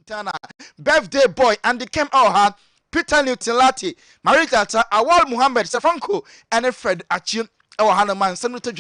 Montana, birthday boy, and they came out Peter Newton Lati, Marita, Awal Muhammad, Safranco, and Fred Achim. Our Hanaman, Senator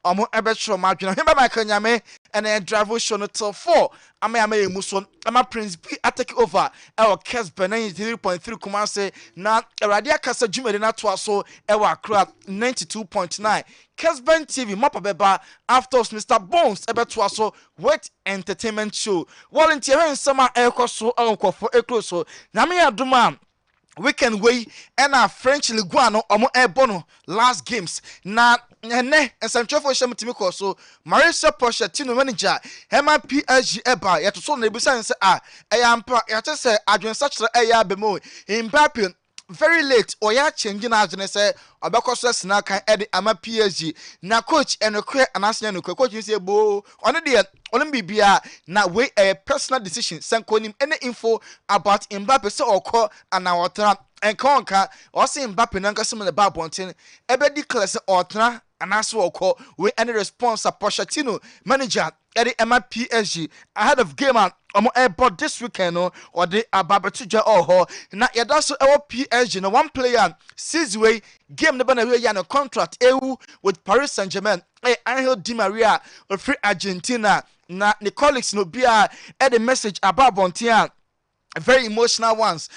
Omo Ebetro Margin, Himba Michael Nyame, and a driver show till 4. Ame Muson, Ama Prince B. Attack over our Kessben 93.3 Kumase, now a Radia Casa Jumelina Twaso, our crowd 92.9. Kessben TV, Mapa Beba, after Mr. Bones, Ebetwaso, Wet Entertainment Show. Volunteer in summer air so uncle for a close. Namia Duman. Weekend way and our French Liguano omo ebono last games na ene ensantrefo hye mtimi so Mauricio Pochettino manager Hema PSG eba yeto so na ebusan se eyampa yate se adwensa kire eya bemo Mbappe very late oya change na adwene se obekoso sina kan ede ama PSG na coach enokwe anase enokwe coach say bo one de on bibia na we a personal decision senkonim any info about Mbappe se okọ ana wotara enkonka o se Mbappe nanka se me ba bonten ebe declare se otara anase okọ we any response a Pochettino manager Eddie Emma PSG ahead of game on airport this weekend or the Ababetuja or na yadaso PSG no one player sees way game the banner no contract with Paris Saint-Germain Angel Di Maria or free Argentina na the colleagues no be the message about Bontian very emotional ones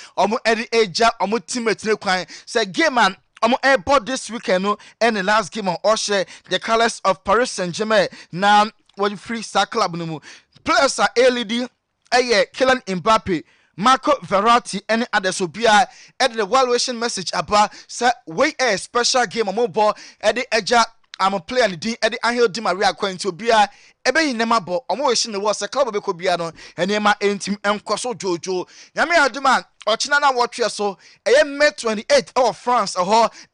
Eddie Eja teammates no kwan say game man airport this weekend and the last game on Oshe the colors of Paris Saint-Germain now what free star club no mu players are LED Kylian Mbappe Marco Verratti any others will be at the evaluation message about say we a special game on mobile at the edge I'm a player the Eddie Angel Di Maria going to be a ebe nema bo omo we the was a club be ko bia no enema entim enkoso jojo Nyame aduma ochina na wotwe so May 28th of France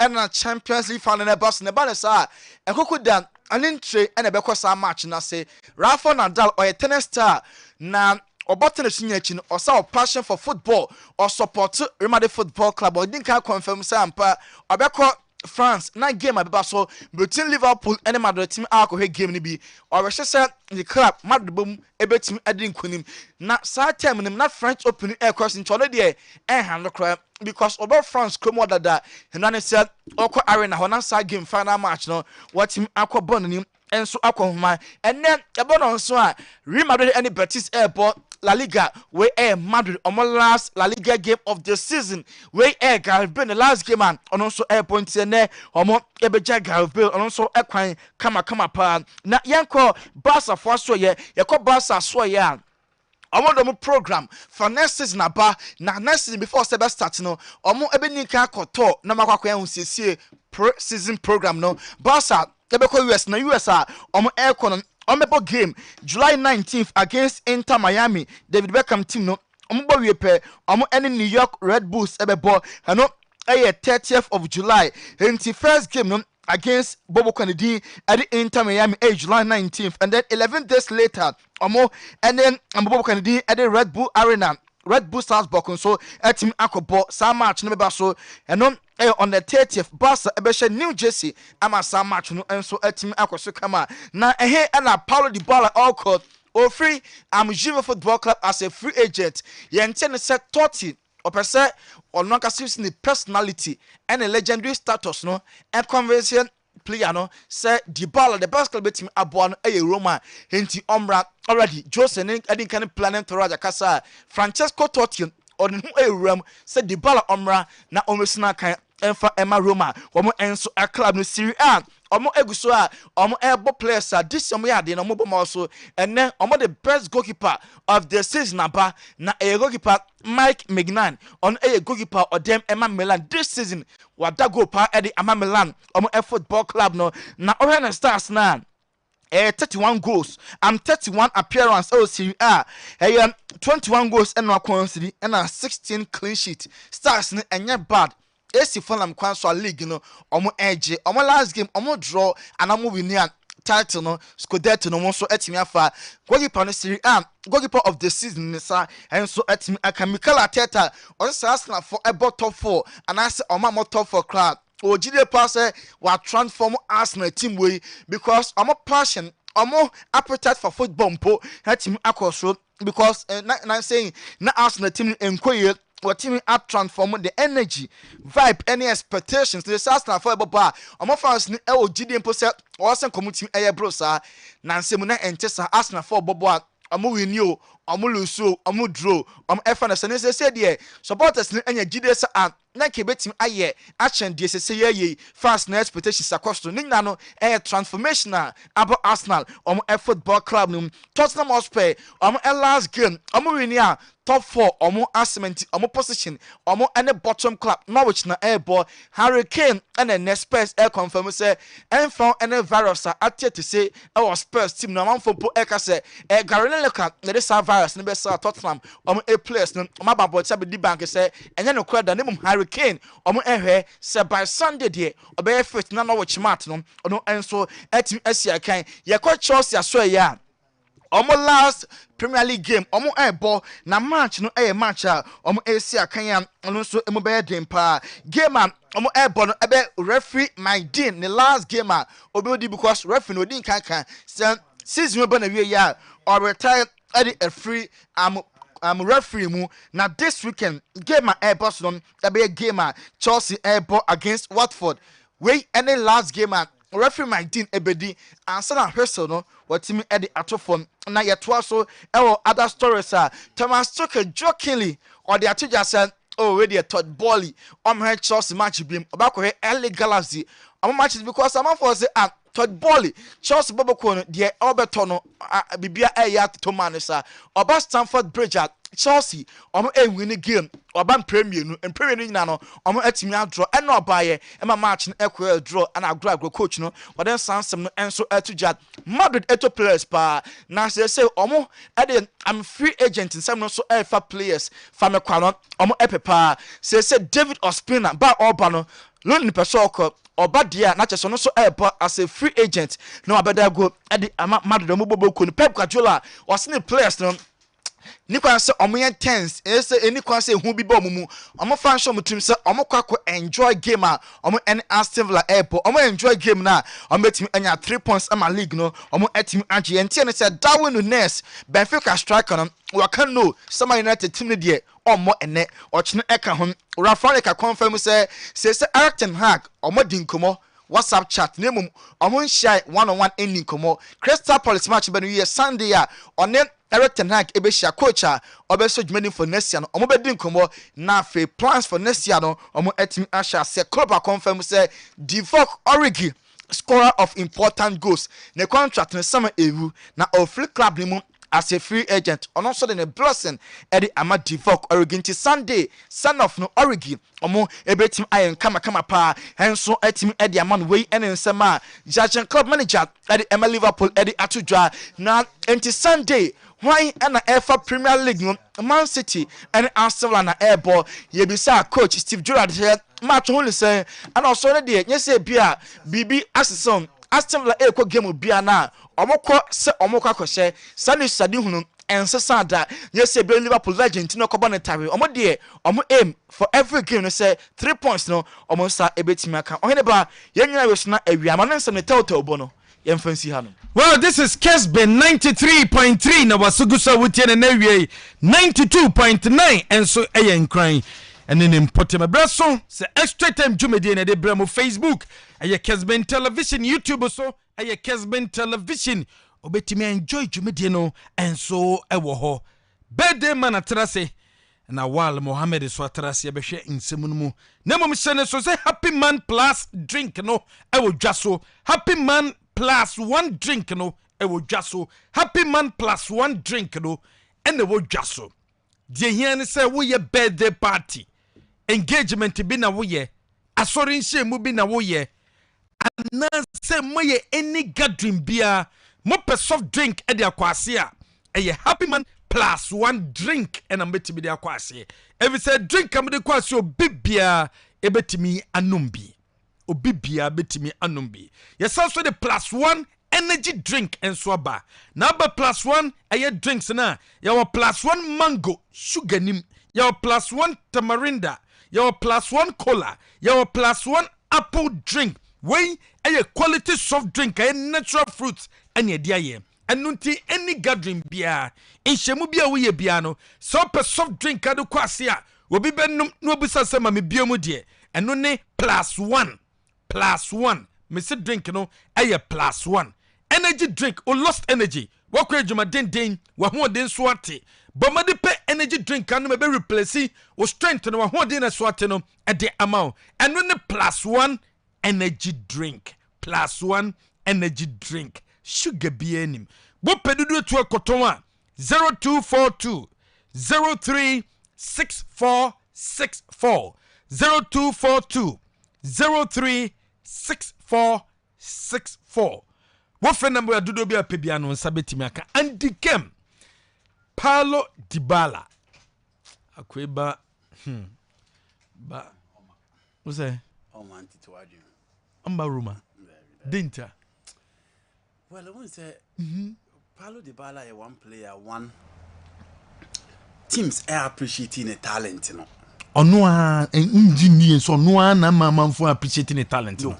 and a Champions League final boss ne ba sa ekokudan anintre ene be kosa match na say Rafa Nadal or a tennis star na obote na shinya chi no osa passion for football or support Real Madrid Football Club or din ka confirm say ampa obekọ France na game abeba so between Liverpool and Madrid team alcohol game ni bi or we say the club Madrid bom ebetim adin kunim na sa time nim na French Open air cross into no dey handle crap because over France come order that and said oko arena ho na sa game final match no what team akobon nim enso akohoma and then ebono so a Real Madrid any Betis airport La Liga we Madrid last La Liga game of the season we Gareth Bale the last game and also point ne ebeja Gareth Bale also ekwan kama pa na yanko Barca for so ye Barca so ye omo program for next season aba na next season before Seba start no ebe nika akoto na makwakwa ehusiesie pre-season program no Barca ebeko US na US Omebo game July 19th against Inter Miami. David Beckham team no. Ombo wiepe any New York Red Bulls ebebo. Hano 30th of July. Henti first game no against Bobo Kennedy at the Inter Miami July 19th. And then 11 days later, and then Bobo Kennedy at the Red Bull Arena. Red Bull Stars Bokun so team akobo sa match no be so and on the 30th Barca ebeshe New Jersey ama sa match no enso team akoso kama na na Paulo Dybala all court or free Juve Football Club as a free agent yente ne set 30 opese ono akasius ni personality and a legendary status no and convention player no say Dybala the best club team aboa no Roma henti omra already Jose Edin kan planning to Raja Kasa Francesco Totti on ram say Dybala omra na omesina kan enfa Emma Roma womo enso a club no Serie A omo eguso a omo ebo players a this omo ya de no mobo also and then omo the best goalkeeper of the season aba na a goalkeeper Mike Mignan on a goalkeeper or them Emma Milan this season wada go pa Eddie Emma Milan omo football club no na Oheneba Stars na 31 goals and 31 appearance Serie A 21 goals and no consider and 16 clean sheet Stars ni enye bad AC Fulham Council League no omo edge omo last game omo draw and omo win title no Scudetto no so etimi afa goalkeeper no Serie A goalkeeper of the season nisa and so etimi aka Mikel Arteta on Arsenal for about top 4 and I say omo top 4 crowd Ojide pass wa transform Arsenal team way because omo passion omo appetite for football mpo etimi akoso because na saying na Arsenal team enkoye what team at transform the energy vibe any expectations the Arsenal for baba omo fans ni e o gidi mpo se o sen community eye bro sa na nsemu na entesa Arsenal for baba omo win you omo lose omo draw omo efa na se de supporters ni anya gidi sa na kebetim aye action de se ye fans na expectations across to nina no transformational about Arsenal football club num Tottenham Hotspur last game win ya top 4 assessment position any bottom club Norwich na ball Hurricane and the Spurs confirm say found any virus at to say our Spurs team na man for say Garineleka this virus na be Tottenham players no mababo be di bank say enye no kwada na Hurricane say by Sunday there obey fit na Norwich match no enso etim asia kan ye ko Chelsea aso ya last Premier League game ball na match no match asia kan ono so emo be dem pa game ball no referee my din the last game obedi because referee no din kan season we na we ya or retire at a free referee mu na this weekend game boss no be game Chelsea ball against Watford we any last game referee my din ebedi answer na whistle no what team at the atofon na yetwa so other stories Thomas Tuchel jokingly or the atuja said already a third volley head Chelsea match beam about LA Galaxy matches because I'm for say third volley Chelsea bobo kono the Albertono bibia to manisa oba Stamford Bridge at Chelsea win game oba premier no and premier no no atimi draw and no buy match no draw and agro coach no but then sansem no enso atuja Madrid eto players pa na say I'm free agent in some no so fa players fa me kwa no epepa say David Ospina ba Urbano loan ni pesoko oba dia na cheso no so as a free agent no abeda go Madrid mo bobo ko Pep Guardiola was ni players no ni kwa se omoyen tense eni kwa se hu bi ba omumu omo fan show mutim se omo kwako enjoy game en Aston Villa enjoy game na betimi anya 3 points ama league no etimi age enti ne se Darwin Nunes Benfica striker no waka no some United team ne de ene ochine eka ho Rafael ka confirm se Erik ten Hag di nkomo WhatsApp chat nemum share one-on-one ending komo Crystal Palace match be no year Sunday on Erik ten Hag share coach obeso dwumani for next year no be din komo na fe plans for next year no etimi asha se club confirm say Divock Origi scorer of important goals ne contract ne sama ewu na ofri club ni mu as a free agent on also the blessing Eddie Ahmad Divock Origi Sunday son of no Origi ebetim ayen kama pa henso etim Eddie Aman wey ensema Jurgen club manager Eddie Emma Liverpool Eddie Atudwa na enti Sunday why na EFA Premier League no Man City and Arsenal na airball ye bisa coach Steve Gerrard here match only say and also na dey say bia bibi asison Aston Villa ekọ game bia na omokọ se omokọ akọhye sani sadi hunu ensesa da yes be Liverpool legend no kobonetary de aim for every game no say 3 points no sa ebetimi aka Oheneba yenyina wesuna awiama no nsem ne total bono yemfansi ha no. Well, this is Kessben 93.3 na wasugusa wutie na wie 92.9 enso eyen kran ene ne mpotem braso se extra time jumedi na de bramo Facebook aye Kessben television YouTube so aye Kessben television obetimi enjoy jumedi no enso ewo ho birthday man atrase na wal Mohammed so atrase e behwe nsem mu na mom sene so say happy man plus drink no ewo dwaso happy man plus one drink no ewo dwaso happy man plus one drink no ene wo dwaso die hian say wo ye birthday party engagement bi na wo ye asori nhye mu bi na wo ye ana say mo ye any gathering bia mo pe soft drink e de akwase a eye happy man plus one drink and ambetimi de akwase every say drink am de kwase obibia ebetimi anumbi obibia betimi anumbi yes also the plus one energy drink and swaba now but plus one aye drinks na your plus one mango sugar nim your plus one tamarinda your plus one cola your plus one apple drink wey aye quality soft drink aye natural fruits and ye dia ye ɛno nti any gathering bia nhyiamu bia woyɛ bia no so pe soft drink ade kwase a obi benum no obisa sɛ ma me bia mu de ɛno ne +1 me se drink no ɛyɛ +1 energy drink o lost energy wakɔ adwuma den wahoɔden so ate bɔmɔde pɛ energy drink anu be replace o strength no wahoɔden na so ate no ɛde ama ɛno ne +1 energy drink +1 energy drink sugar bia nim bo pedudu to akoton a 0242 036464 0242 036464 what friend number ya dudo bia pebia no nsa betimi aka andikem Paulo Dybala akweba ba what's that anti to adu amba ruma dinta well I want to say Paulo Dybala is one player one teams are appreciating the talent no ono a engineer so no a na mamamfo appreciating the talent no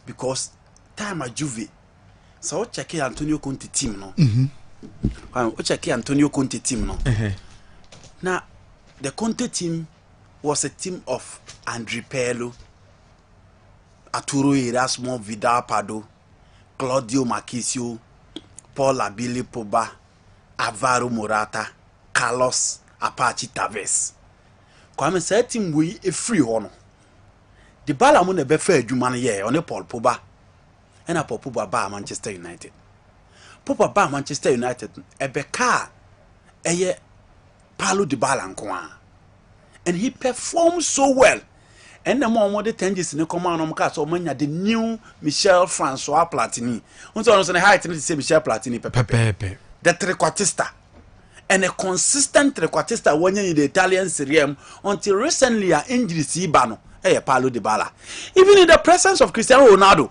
because time at Juve so check Antonio Conte team no check Antonio Conte team no now the Conte team was a team of Andri Pirlo, Arturo Erasmo Vidal Pardo, Claudio Marchisio, Paul Abile Pogba, Alvaro Morata, Carlos Apache Tavares. Kwame say team we a free honor. The ball among the befer adwuma ye on Paul Pogba. And Paul Pogba ba Manchester United. Pogba ba Manchester United e be car eye Paulo Dybala nko. And he performed so well. And the more the changes in the command of Castle Mania, the new Michel Francois Platini. Once on the height to say Michel Platini, Pepe. The trequartista. And a consistent trequartista when in the Italian Serie A until recently a injury Sibano, Paulo Dybala. Even in the presence of Cristiano Ronaldo.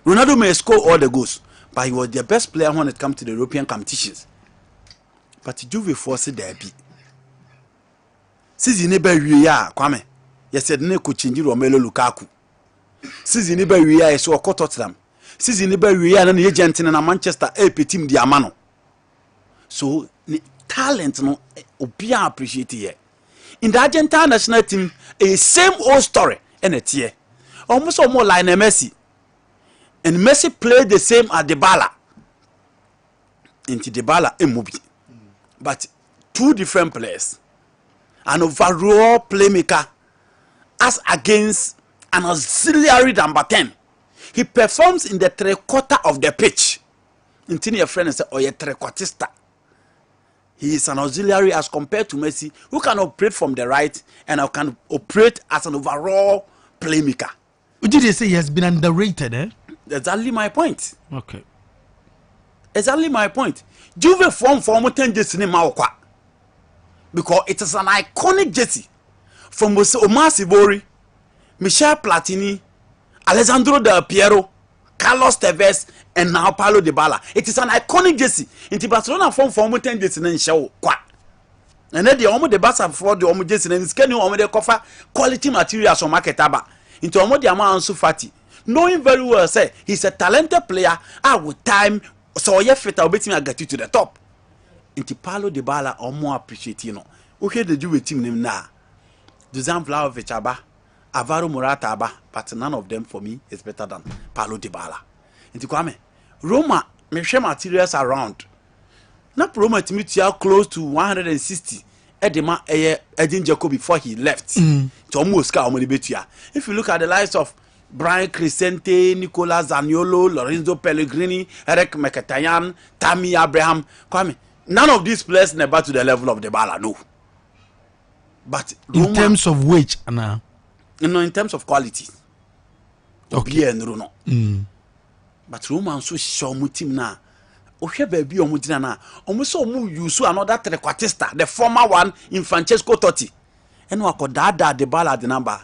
Ronaldo may score all the goals, but he was the best player when it comes to the European competitions. But Juve forced derby. Season ni ba wiya Kwame said ne ko change Romelu Lukaku season ni ba wiya yeso okọ Tottenham season ni ba wiya na ne agent na Manchester team di amano so ni talent no obi appreciate here in the Argentine national team a same old story and it here almost more like Messi and Messi played the same as Dybala into Dybala Mobi but two different players. An overall playmaker as against an auxiliary number 10. He performs in the 3/4 of the pitch. Until your friend say, oh, you're 3/4. He is an auxiliary as compared to Messi, who can operate from the right and can operate as an overall playmaker. Did you say he has been underrated, eh? Exactly my point. Okay. Exactly my point. Juve form 10 jersey ni maokwa. Because it is an iconic jersey from Omar Sivori, Michel Platini, Alessandro Del Piero, Carlos Tevez, and now Paulo Dybala. It is an iconic jersey. In Barcelona form 10 jersey in show kwa. And then the omo the Barca for the omo jersey and scanning omo the cover quality materials on market aba. Into omo the amount Ansu Fati. Knowing very well say he's a talented player. With time so you fit I'll bet him I get you to the top. Inti Paulo Dybala or more appreciate you know. Okay, the Juve team name now. Dusan Vlahovic aba, Alvaro Morata aba, but none of them for me is better than Paulo Dybala. Inti Kwame, Roma me share materials around. Na Roma to meet you close to 160. Edema Edin Jacob before he left. To almost ka betua. If you look at the likes of Brian Crescente, Nicola Zaniolo, Lorenzo Pellegrini, Eric Mkhitaryan, Tammy Abraham, Kwame. None of these players never to the level of Dybala, no. But Roma, in terms of wage, Anna. No, in terms of quality. Okay. No. But Roma so show mu team na. Ohwe baby omo dina na. Omo so omo use another trequartista, the former one in Francesco Totti. And we call that Dybala the number.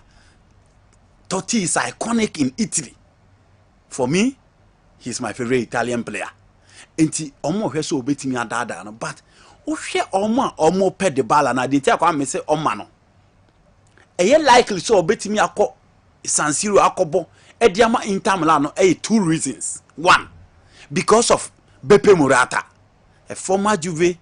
Totti is iconic in Italy. For me, he's my favorite Italian player. Enti omo hwe so obetimi adada no but ohwe omo pe Dybala na de ti akwa me se oma no eye likely so obetimi akọ San Siro akobo e dia ma Inter Milan no two reasons. One, because of Beppe Murata, a former Juve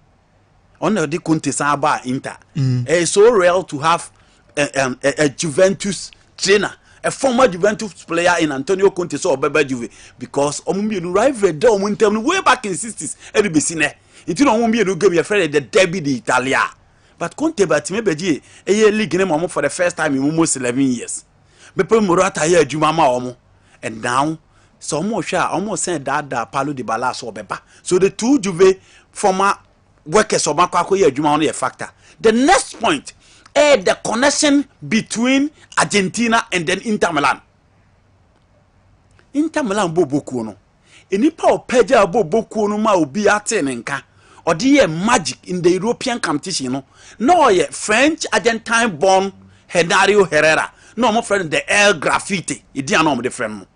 on the Conte Saba Inter. It's so rare to have a Juventus trainer, a former Juventus player in Antonio Conte so Bebe Juve, because Omumbi rivalry way back in 60s, everybody seen it. It don't want me to give me a friend the Derby d'Italia. But Conte but maybe a year league name for the first time in almost 11 years. Beppe Murata here Jumama Omo. And now so almost said that Paulo Dybala so beba. So the two Juve former workers of Makako here Juma only a factor. The next point is the connection between Argentina and then Inter Milan. Inter Milan boboku no. Enipa opeja boboku no ma obi ate nenka. Or the magic in the European competition, no, French Argentine born Henario Herrera, no more friend the El Graffiti, it didn't know the friend.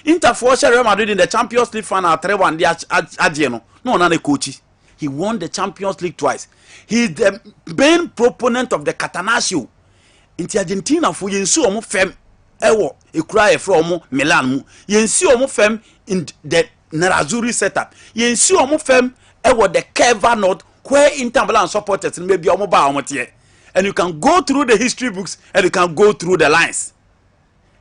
Inter forced Real Madrid in the Champions League final 3-1 the Adriano, no none coach. He won the Champions League twice. He is the main proponent of the Catanaccio. In Argentina for yensu omo fem ewo e cry from Milan mu. Yensu omo fem in the Nerazzurri setup. Yensu omo fem ewo the Kessben North where Inter Milan supporters maybe omo ba omo tie. And you can go through the history books and you can go through the lines.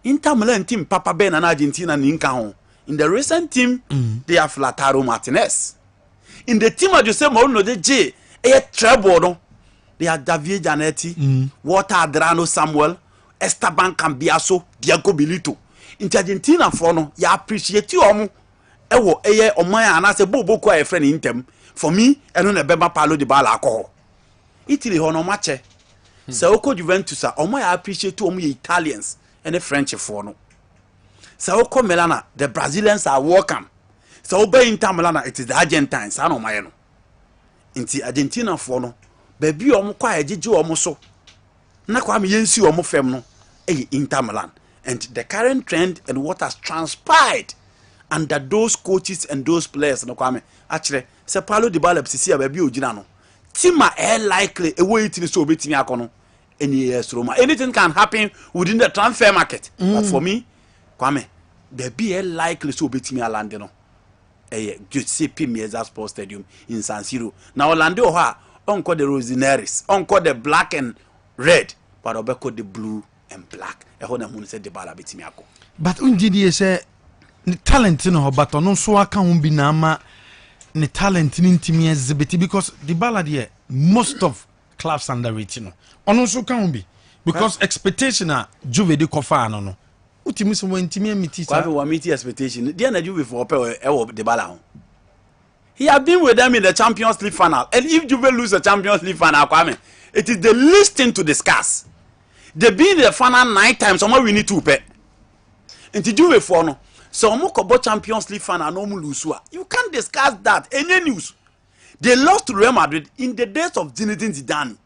Inter Milan team Papa Ben and Argentina Ninka. In the recent team, they have Lautaro Martinez. In the team of Jose Mourinho, the J, treble, they are David Janetti, Walter Adrano Samuel, Esteban Cambiaso, Diego Milito. In Argentina, for no, you appreciate you omo. Ewo eye omaya anase bobo kwa e friend intem. For me, eno na bema Paulo Dybala alcohol. Italy hono mache. Se oko Juventus omaya appreciate you omo Italians and the French for no. Se oko Milan, the Brazilians are welcome. Se obe Inter Milan, it is the Argentines ano mayeno. Inti Argentina for no. Baby omo kwa ejiji omo so. Na kwa mi yensi omo fem no. Inter Milan. And the current trend and what has transpired under those coaches and those players no kwame actually se Paulo Dybala psisi baby ogina no tima likely a way it so betimi akono any years Roma anything can happen within the transfer market but for me kwame baby likely so betimi alande no Giuseppe Meazza Sports Stadium in San Siro now Orlando ha onko the Rosenaries onko the black and red but obeko the blue and black e ho na hu se Dybala betimi akọ but undidi say ni talent no but ono so aka ho bi na ama ni talent ni ntimi exhibit because Dybala there most of clubs underrated no ono so ka ho bi because expectation a Juve de kofa no utimi so ntimi amiti sa kwa meet expectation there na Juve for Dybala ho he have been with them in the Champions League final and if Juve lose the Champions League final kwame it is the least thing to discuss. They been in the final 9 times someone we need to pay into Juve for no. So Omokobo Champions League final no lose. You can't discuss that. Any news. They lost to Real Madrid in the days of Zinedine Zidane,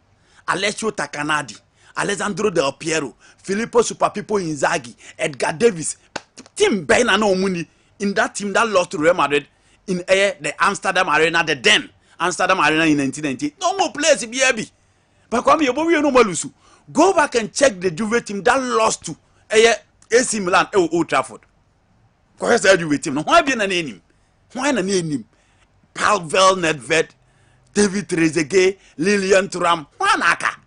Alessio Tacanadi, Alessandro Del Piero, Filippo Superpipo Inzaghi, Edgar Davis. Team Bena no money in that team that lost to Real Madrid in the Amsterdam Arena, the then Amsterdam Arena in 1990. No more players BAB. But come here, but we no more lose. Go back and check the Juve team that lost to AC Milan Old Trafford. Why say Juve team? Why be na name? Why na name? Pavel Nedved, David Trezeguet, Lilian Thuram. Why naka?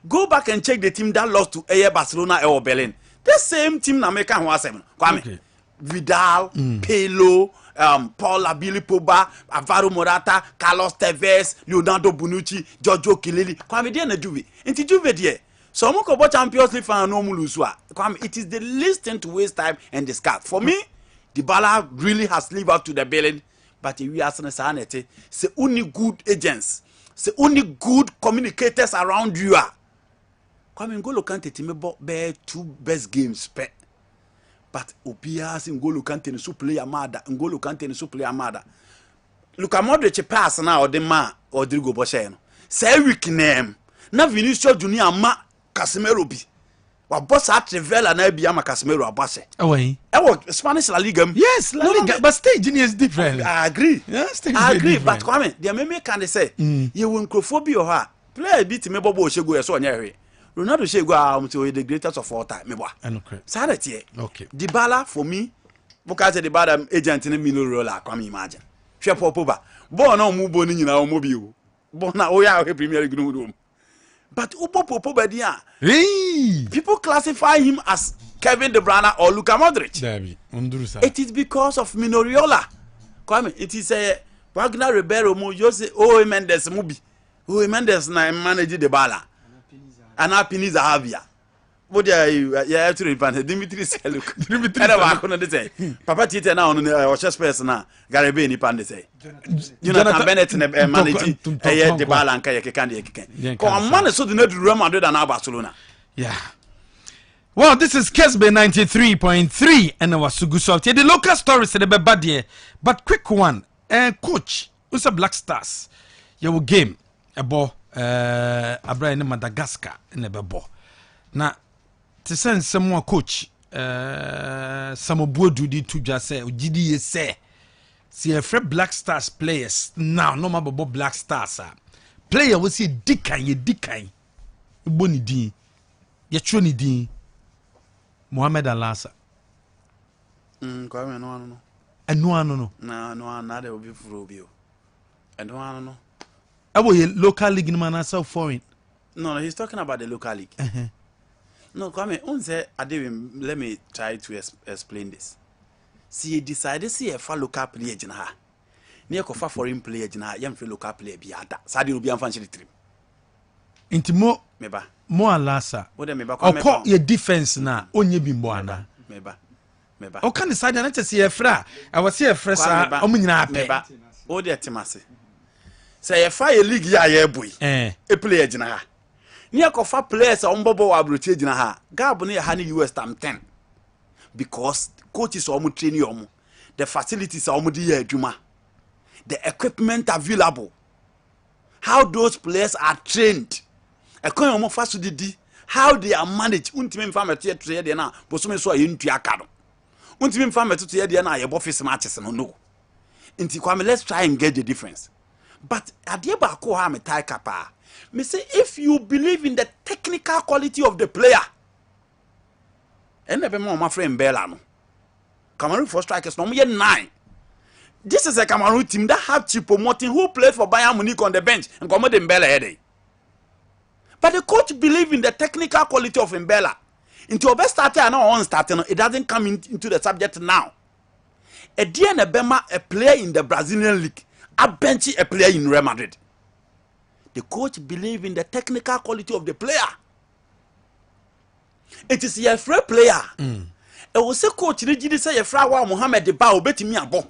Go back and check the team that lost to Barcelona or Berlin. The same team na make am 1-7. Kwame. Vidal, Pelo, Paul Labili Pogba, Alvaro Morata, Carlos Tevez, Leonardo Bonucci, Giorgio Chiellini. Kwame dey na Juve. Inti Juve there. So Omokobo Champions League final no muluswa. Kwame, it is the least thing to waste time and discuss. For me, Dybala really has lived up to the billing, but we are saying c'est only good agents, c'est only good communicators around you. Kwame N'Golo Kante timebo be 2 best games pe. But Obia N'Golo Kante ni su play amada, N'Golo Kante ni su play amada. Luka Modric pass na or the man or Rodrigo Bosche no. Say weak name. Na Vinicius Junior ma Casemiro bi. Wa boss at Rivella na bi ama Casemiro abase. Away. Spanish La Liga. Yes, La Liga, but stage is different. I agree. Yeah, stage I agree, different. but Kwame, the me can say, you will Nkrophobia or her. Play beat me Bobo Shego so nyere. Ronaldo Shego to the greatest of all time. Me boy. Okay. Sanity. Okay. Dybala for me Because the bad agent in the middle roller, come imagine. Share Popa. Born on Mubo in our mobile. Born now, we are a premier room. But Upo Popo dia. People classify him as Kevin De Bruyne or Luka Modric. It is because of Minoriola. Come, it is a Wagner Ribeiro Mo Jose O Mendes Mubi. O Mendes na manage the bala. And Piniza Havia. What are you? Yeah, to repent. Dimitri say, look. Dimitri, I couldn't say. Papa Tita now on our chess person now. Garibe ni pande say. Jonathan Bennett manage the ball and Kayaki Candy. Come on, so the net Real Madrid and Barcelona. Yeah. Well, this is Kessben 93.3 and our Sugu Salt. The local stories the bad but quick one. Coach, who's a Black Stars? Your game about Abraham Madagascar in a bebo. Now. To send someone coach some bodu di to just say GDA say see a free Black Stars players now no matter about Black Stars player we see dikai boni din ye choni din Mohamed Alasa kwa me no no na de obi furo bi o no abo local league no man as foreign no he's talking about the local league. No, come on, let me try to explain this. See, you decided see a local player in her. Near a foreign player in her, young local player be at that. Sadi will be unfunctionally trim. Into more Alasa. What am I call your defense now? Only be Moana. Meba. Oh, can decide not to see a fra. I was here fresh. Meba. Oh, dear Timasi. Say a fire league ya boy. A player in her. Near Kofa players on Bobo Abrutage in ha. Gabon Honey US time 10. Because coaches are training the facilities are Juma. The equipment available. How those players are trained. Economy facility. How they are managed. Untimim farmer to trade na, but so into your card. Untimim farmer to trade na your office matches no. Inti Kwame, let's try and get the difference. But Adieba ko ha me tie kapa. Me say if you believe in the technical quality of the player, and never more my friend Bella no. Cameroon for strikers no 9. This is a Cameroon team that have Choupo-Moting who played for Bayern Munich on the bench and come with Mbella headache. But the coach believe in the technical quality of Mbella. Into a best starter and on starter, it doesn't come into the subject now. A DN Bema, a player in the Brazilian league, a benchy a player in Real Madrid. The coach believe in the technical quality of the player. It is a free player. It was a coach that say a frawa Mohamed Ba obeti mi abo.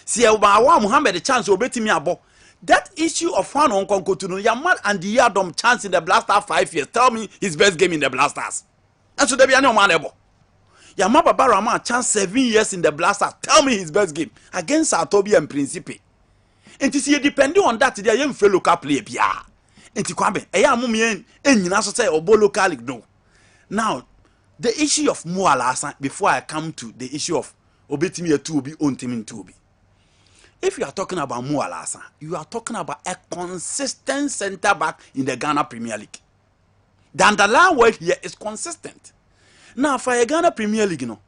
See a wa Mohamed the chance obeti mi abo. That issue of one on Konkotunu, Yaman and the Yadom chance in the Blaster 5 years. Tell me his best game in the Blasters. And so there be no man able. Yamaba Barama chance 7 years in the Blaster. Tell me his best game against Atobi and Principe. And to see depending on that, they are young fellow local player. And to Kwame, a mummy and you know, say, or local league no. Now, the issue of Mualasa, before I come to the issue of Obetimi Tubi, on team in Tubi. If you are talking about Mualasa, you are talking about a consistent center back in the Ghana Premier League. The underlying word here is consistent. Now, for a Ghana Premier League, no,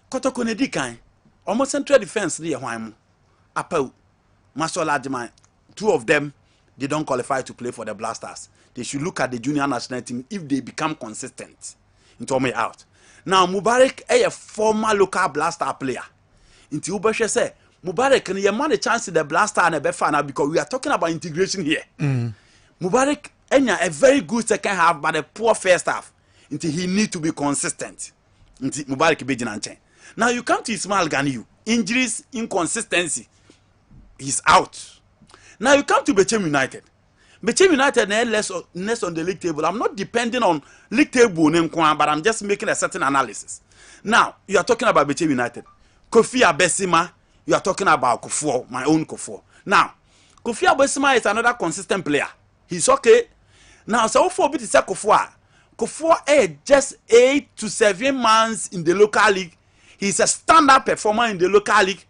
Kotokone Dikai, almost central defense near Waimu, Apau, Masola Adjumai, 2 of them, they don't qualify to play for the Blasters. They should look at the junior national team if they become consistent. Into me out. Now, Mubarak is a former local Blaster player. Into Ubashe say, Mubarak, can you man a chance in the Blaster and a Befana because we are talking about integration here. Mubarak, a very good second half, but a poor first half. Until he need to be consistent. Until Mubarak Bejinanche. Now you come to Ismail Ganiyu. Injuries, inconsistency. He's out. Now you come to Bechem United. Bechem United next on the league table. I'm not depending on league table, but I'm just making a certain analysis. Now, you are talking about Bechem United. Kofi Abesima, you are talking about Kofuo, my own Kofuo. Now, Kofi Abesima is another consistent player. He's okay. Now, so for bit is Kofuo. Kofuo is just 8 to 7 months in the local league. He's a standard performer in the local league.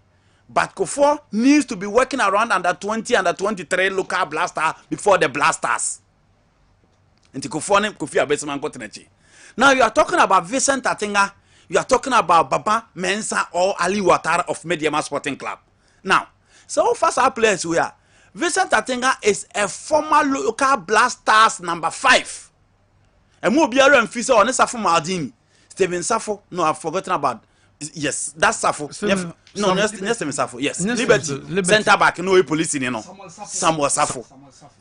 But Kofuo needs to be working around under 20, under 23 local Blaster before the Blasters. And Kofi Abesima. Now you are talking about Vincent Atinga. You are talking about Baba Mensah or Ali Ouattara of Mediama Sporting Club. Now, so far our players we are. Vincent Atenga is a former local Black Stars number 5. And more Biara and Fisa on Safo Maldini. Steven Safo, no, I've forgotten about. Yes, that's Safo. No, Steven Safo. Yes, Liberty. Center back, no police in Samuel Safo.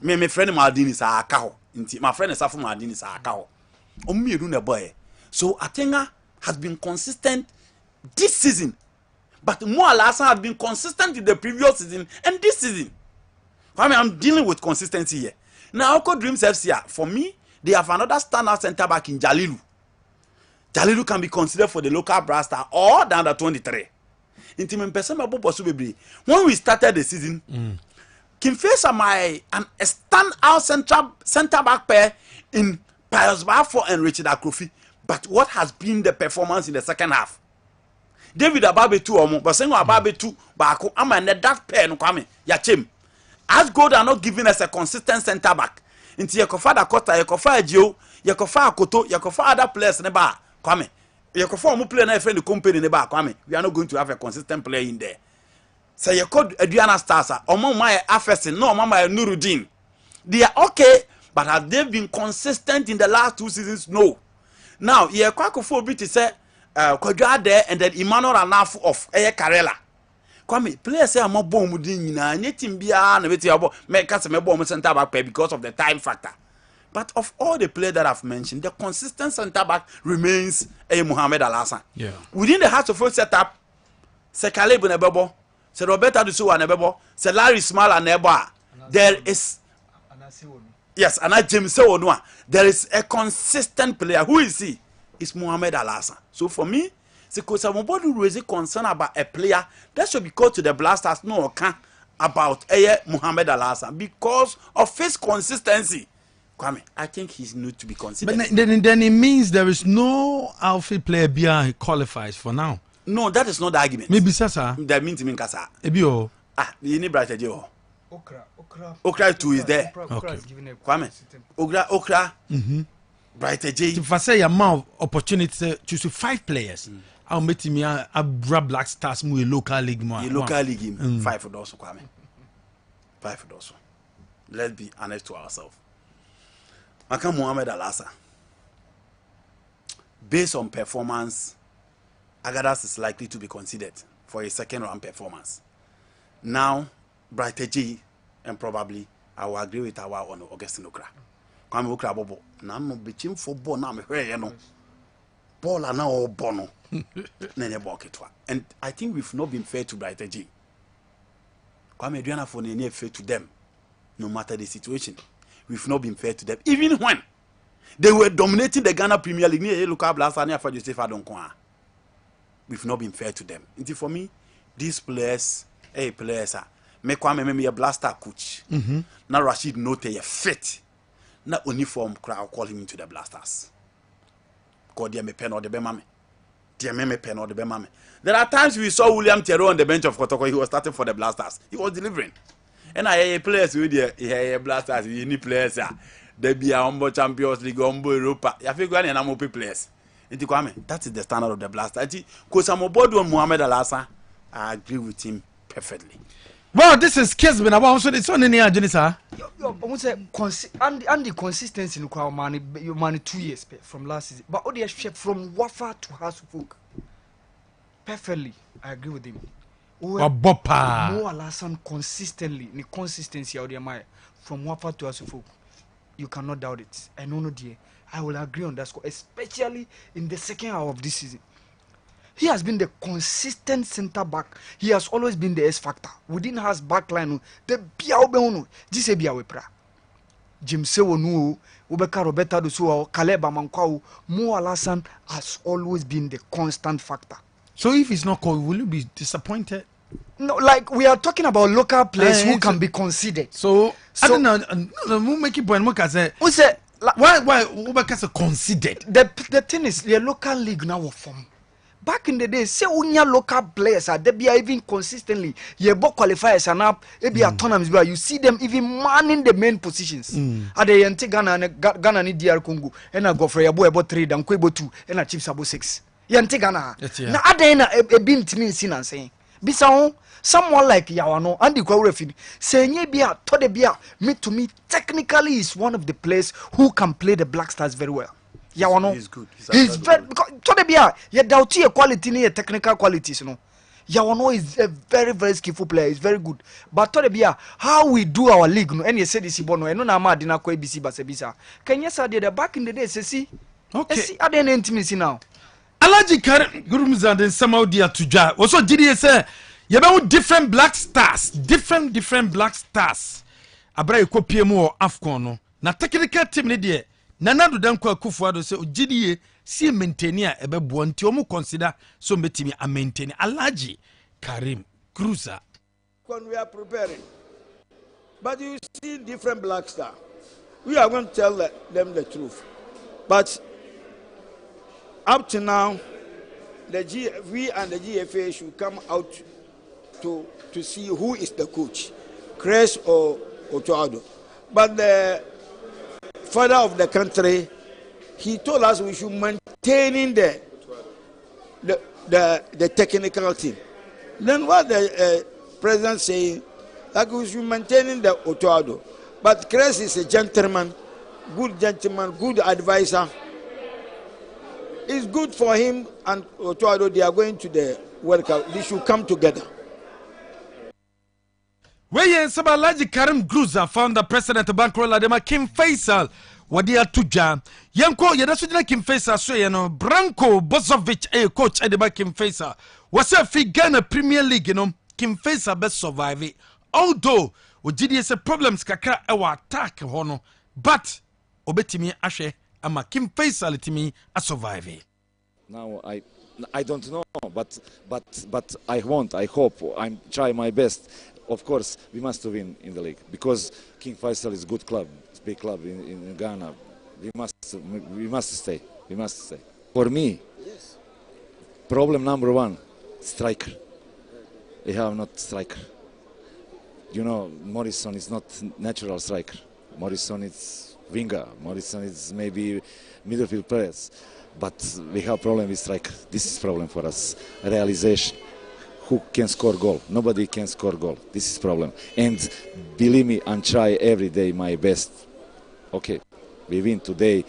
My friend Maldini is a cow. My friend Safo Maldini is a cow. Omi boy. So Atenga has been consistent this season. But Mo Alassane has been consistent in the previous season and this season. I mean, I'm dealing with consistency here. Now, Oko Dreams FC, for me, they have another standout center back in Jalilu. Jalilu can be considered for the local brass star or the under 23. When we started the season, Kimfesa an a standout center back pair in Pius Bafo and Richard Akrofi. But what has been the performance in the second half? David Ababe 2 or more, but saying Ababe 2, Bako, I'm a that pair no kwame, Yachim. As God are not giving us a consistent center back. Into Yakofa Dakota, Yakofa Gio, Yakofa Koto, Yakofa other players in the bar. Kwame. Yakofa mu player na friend the company in the bar. Kwame. We are not going to have a consistent player in there. Say you called Adriana Stasa, or Mama Afesin, no Mama Nuruddin. They are okay, but have they been consistent in the last 2 seasons? No. Now, yeah, Kwakofo Biti say Kwadwa there and then Emmanuel Anafu of Eye Karela. Kwame, players say I'm more bomb within na team bia na beti abo make us me bomb center back because of the time factor. But of all the players that I've mentioned, the consistent center back remains Mohamed Alassane. Yeah. Within the heart of full setup, se Caleb Nebebo, se Roberto Dusu Nebebo, se Larry Small and Neba. There is yes, and James Sewonua. There is a consistent player. Who is he? It's Mohamed Alassane. So for me, because somebody raising concern about a player that should be called to the Blasters no can about Mohamed Alassane because of his consistency. Kwame, I think he's need to be considered. But then it means there is no outfield player beyond qualifies for now. No, that is not the argument. Maybe sasa. That means me kasa. Ebio. You need brighter Joe. Okra too is there. Okay. Kwame. Okra. Brighter J. If I say amount opportunity to choose 5 players. I'll make me a Black Stars mu a local league more. A local league 5 for those Kwame. 5 for those. Let's be honest to ourselves. Maka Mohamed Alassane. Based on performance, Agadas is likely to be considered for a second round performance. Now, Brighter J and probably I will agree with our on Augustine Okra. Kwame Okra Bobo. Na no bichim football na me hwe no. Ball na o bono. And I think we've not been fair to Brighter J. Kwame Adriana for ne fair to them, no matter the situation. We've not been fair to them. Even when they were dominating the Ghana Premier League, near local blaster near for Joseph Adonkwa. We've not been fair to them. And for me, these players, players are me Kwame me a blaster coach. Now Rashid Note a fit. Not uniform crowd call him into the Blasters. God dear me pen or the Bemame. There are times we saw William Thierry on the bench of Kotoko. He was starting for the Blasters. He was delivering. And I hear players with the Blasters. You need players. They be a humble Champions League, humble Europa. I feel going and I'm players. That is the standard of the Blasters. Because I'm aboard on Mohamed Alassane. I agree with him perfectly. Well, this is Kessben. About so it's on any agenda. And the consistency in the money 2 years from last season. But all the from Wafa to Hasufuk. Perfectly, I agree with him. Bopa. Mo Alassane consistently, the consistency out there, from Wafa to Hasufuk. You cannot doubt it. I know, dear. I will agree on that score, especially in the second half of this season. He has been the consistent center back. He has always been the S factor. Within his back line, the Biaobeonu, this is Biawepra. James Sewonu, Ubeka Roberta Dusu, Caleb Amankwao, Mo Alassane has always been the constant factor. So if he's not called, will you be disappointed? No, like we are talking about local players who can be considered. So I don't know. Who make it point? Why Ubeka is considered? The thing is, the local league now form. Back in the day, say unya local players are they be even consistently. You both qualifiers and up, maybe a tournaments where you see them even manning the main positions. At the Yante Ghana ni DR Congo, and I go for a boy about 3, and Kwebo 2, and a Chiefs about 6. yente Ghana Yeah. na adan na ebi ntimi nsi na nsen bisa ho someone like Yawano and the Kwawrefini say bia to the bia me to me technically is one of the players who can play the Black Stars very well. Yawano He's good. He's very because to the bia you doubt your quality ni technical qualities no. Yawano is a very very skillful player. He's very good. But to the bia how we do our league no and you say this bono no na ma dina ko ABC basabisa. Can you say the back in the day see Okay. see aden intimacy now. Alaji Karim Gurumza den sama odi atudwa. Wo so gidi say you be different black stars, different black stars. Abra ekopie mu o Afcon no. Na technical team ne de Nana do dan kwa Kufuado say gidi si maintain a ebe bo nti o mu consider so metimi a maintain Alaji Karim Cruiser. When we are preparing, but you see different black star, we are going to tell them the truth. But up to now, we and the GFA should come out to see who is the coach, Chris or Otuado. But the father of the country, he told us we should maintain the technical team. Then what the president saying, like we should maintain the Otuado. But Chris is a gentleman, good advisor. It's good for him and Otuado. They are going to the World Cup. They should come together. Weye Saba Alaji Karim Cruiser, founder president of Bankroll Adema Kim Faisal. Wadi atuja yanko yedaso jina Kim Faisal so ye no Branko Bozovic coach Adema Kim Faisal was a free Ghana Premier League Kim Faisal best survive although ojidi se problems kakra e wa attack hono but obetimi ahwe ama Kim Faisal timi a survive. Now I don't know, but I hope, I'm trying my best. Of course, we must win in the league because King Faisal is a good club, it's a big club in Ghana. We must stay. For me, yes. Problem number one, striker. We have not striker. You know, Morrison is not natural striker. Morrison is winger. Morrison is maybe midfield players. But we have problem with striker. This is problem for us. Realization. Who can score goal? Nobody can score goal. This is problem. And believe me, I'm try every day my best. Okay, we win today.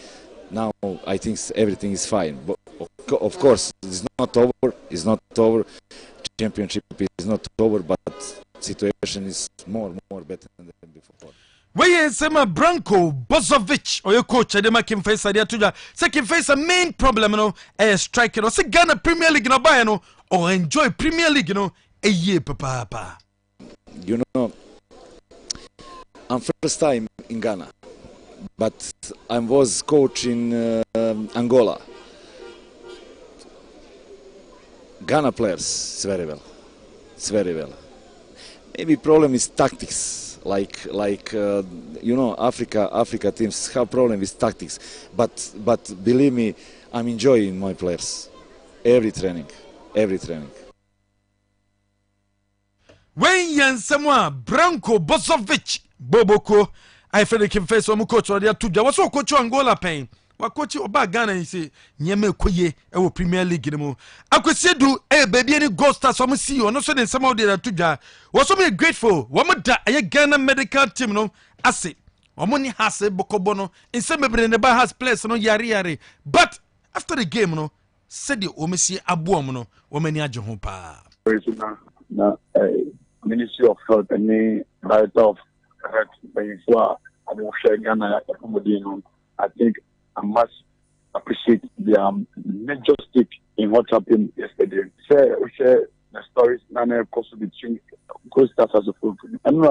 Now I think everything is fine. But of course, it's not over. It's not over. Championship is not over. But situation is more better than before. Weye sema Branko Bozovic or your coach Adema Kim Faisal dia tuja say Kim Faisal main problem no striker or say Ghana Premier League no buy no or enjoy Premier League no a year papa. You know, I'm first time in Ghana, but I was coach in Angola. Ghana players, it's very well. Maybe problem is tactics. Like you know, Africa teams have problem with tactics, but believe me, I'm enjoying my players every training. When Yansama Branko Bozovic Boboko, I feel like Kim Faisal mu coach or dia tuja was so coach Angola pain. Wa coach oba Ghana he say Nyame koye e wo Premier League mu akwesedu baby any goal stars so see you no so den some of the tuja was so me grateful wo mo da Ghana medical team no ase wo mo ni hase bokobo no in some bebre ne ba has players no yare but after the game no said the omesi aboom no wo mani age ho pa na Ministry of Health and the Director of Health before I will share Ghana I think I must appreciate their major stake in what happened yesterday. We share the stories Nana cost between co-stars as a full. And